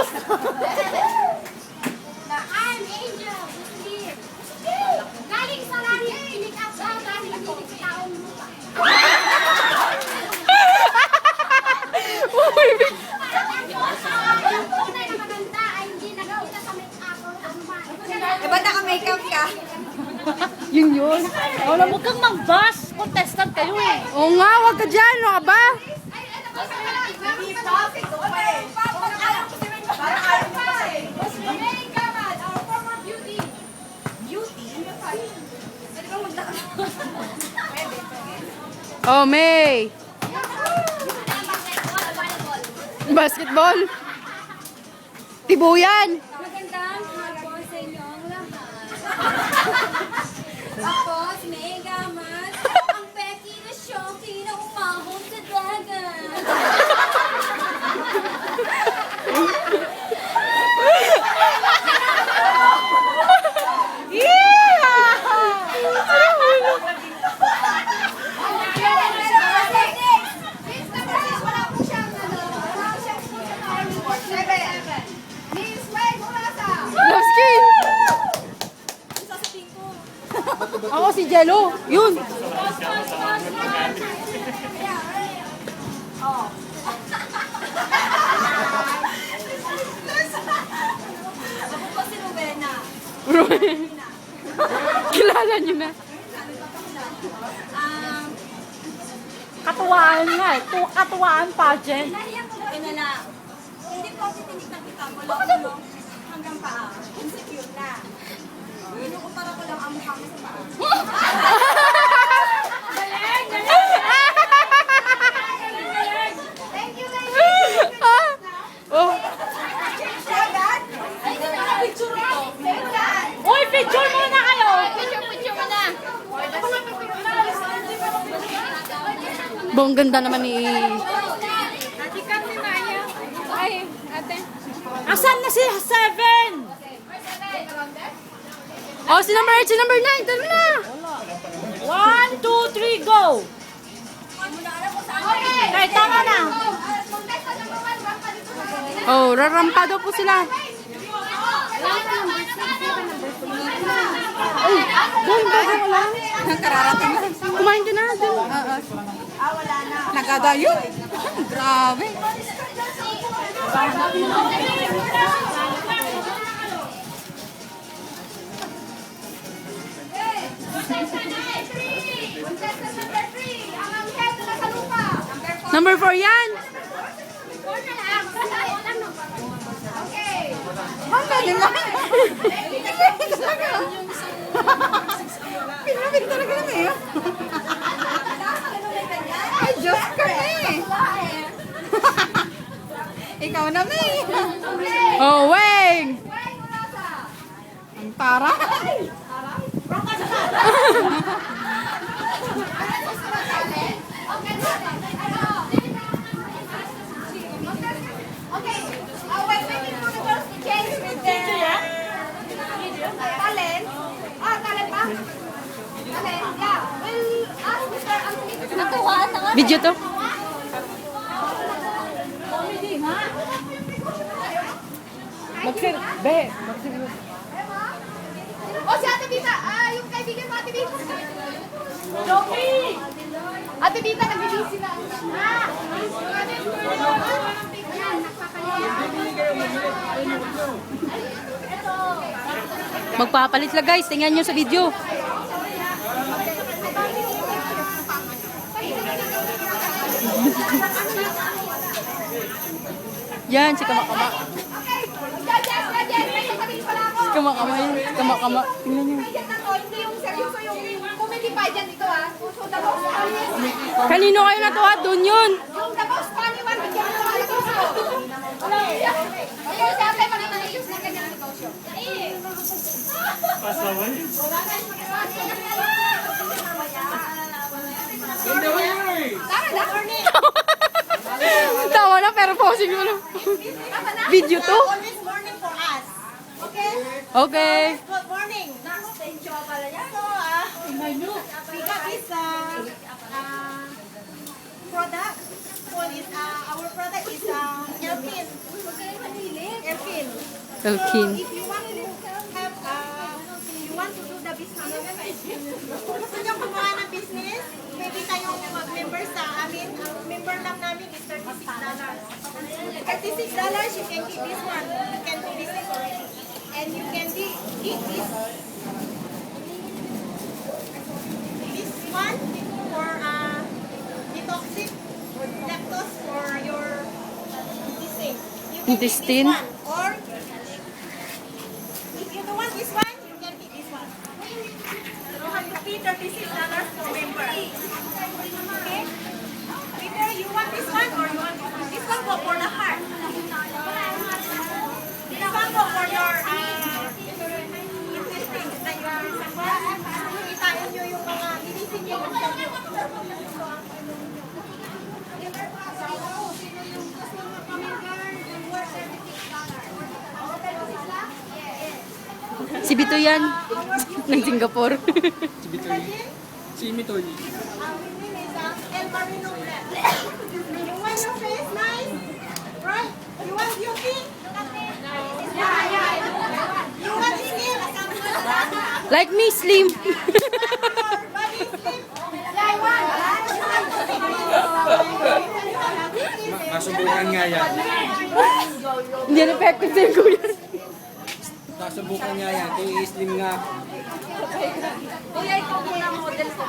Sus! I'm Angel. Galing sa langit, pilik up daw, galing pilik sa taong lupa. Ang tunay na maganda ay hindi nagkita sa make-up o anuman. Eh, ba't naka-makeup ka? Yun. Wala mo kang mag-bus. Contestant kayo eh. Oo nga, wag ka dyan. Ano ka ba? Ay, ano ba sa May Gamad, our former beauty. Oh, May. Basketball. Tibuyan. Magandang hapon sa inyong lahat. Ako, si May Gamad, ang Becky na Shoki na umahon sa dagat. Lavsky. Ako si Jello. Yun. Ako po si Rowena. Kilala niyo na. Katuwaan nga eh. Katuwaan pageant. Nahiyak ko ba na? Hindi po kasi tinignan kita. Wala ko hanggang paa. Insecure na. Hindi ko para ko lang ang mukha ko sa paa. Thank you, ladies. Oh. Uy, picture muna kayo. Picture mo na. Bong ganda naman ni... Asan na si 7? Oh, si number 8, si number 9. Tara na. 1, 2, 3, go! Okay. Okay, tama na. Contestant number 1, rampa dito sa akin. Oh, rarampa daw po sila. Ay, doon, doon, wala. Kararating lang. Kumain ka na. Doon. Nagkadayo. Grabe. Contestant number 3, ang anghel na sa lupa. Number 4 yan. Okay. Hanggang din lang. Pinamig talaga na eh. Ay, Diyos ka eh. Ikaw na, May. Oh, Weng. Ang tara. Okay. We're waiting for the girls to change with their talent. Ah, talent ba? Talent, yeah. We'll ask Mr. Anthony to Natuwa na nga. Video to. Magsir, be. Oh, si Ate Tita. Yung kaibigan mo, Ate Tita. Joey! Ate Tita, nag-busy na. Ayan, Magpapalit lang guys. Tingnan nyo sa video. Yan, si Kamakama. Okay. Judges, may sasabihin pala ako. Si Kamakama yan. Si Kamakama. Tingnan nyo. Pageant na to, hindi yung seryoso yung comedy pageant ito ah. So the most funny, Kanino kayo natuwa? Doon yun. yung the most funny one, bigyan mo naman ito. Okay, si Ate, mananayos na kanyang negosyo. Tara na. Tawa na pero posing mo na. Video to? Always morning for us. Okay? Okay. Good morning. Thank you pala yan. So, Pickup is product. Our product is airpin. Airpin. Elkin. If you want to have, you want to do the business, gusto nyo kumuha ng business, pwede kayong mag-member sa amin. Ang member lang namin is $36. $36, you can get this one. You can do business already. And you can eat this one for detoxic lactose for your intestine. You can Intestine? eat this one. Or if you don't want this one, you can eat this one. So have to pay $36 for member. Okay? Either you want this one or you want this one. This one go for the heart. This one go for your intestine. That you are itain nyo yung mga linisin nyo yung inyo. Si Bito yan. Ng Singapore. Si Mitoy. El Marino Blend. You want your face nice? Right? You want beauty? Yeah. You want skin? Like me, slim. Body slim? Nasubukan nga yan. Hindi yan effective sa'yo, kuya. Nasubukan nga yan. Kaya i-slim nga. Kuya, ikaw muna model ko.